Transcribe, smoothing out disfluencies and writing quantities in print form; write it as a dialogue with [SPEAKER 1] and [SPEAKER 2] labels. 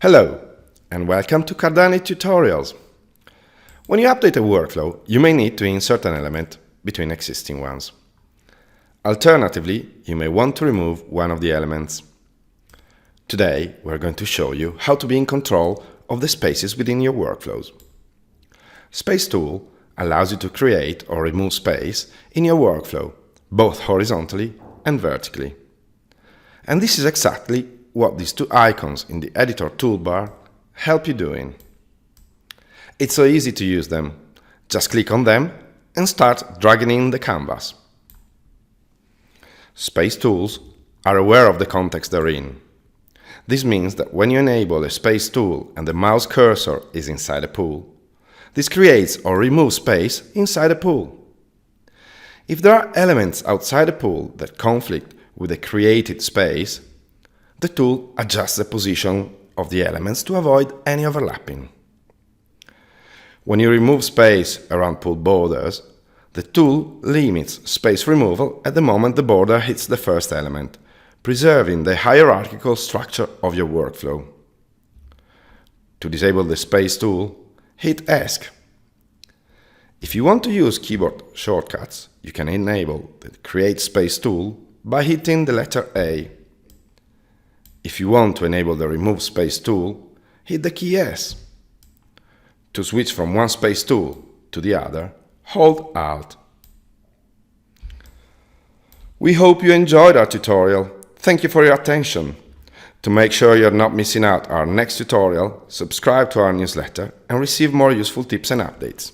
[SPEAKER 1] Hello, and welcome to Cardanit tutorials. When you update a workflow, you may need to insert an element between existing ones. Alternatively, you may want to remove one of the elements. Today, we're going to show you how to be in control of the spaces within your workflows. Space Tool allows you to create or remove space in your workflow, both horizontally and vertically. And this is exactly what these two icons in the editor toolbar help you doing. It's so easy to use them. Just click on them and start dragging in the canvas. Space tools are aware of the context they're in. This means that when you enable a space tool and the mouse cursor is inside a pool, this creates or removes space inside a pool. If there are elements outside a pool that conflict with the created space, the tool adjusts the position of the elements to avoid any overlapping. When you remove space around pool borders, the tool limits space removal at the moment the border hits the first element, preserving the hierarchical structure of your workflow. To disable the Space tool, hit ESC. If you want to use keyboard shortcuts, you can enable the Create Space tool by hitting the letter A. If you want to enable the Remove Space tool, hit the key S. To switch from one space tool to the other, hold Alt. We hope you enjoyed our tutorial. Thank you for your attention. To make sure you're not missing out our next tutorial, subscribe to our newsletter and receive more useful tips and updates.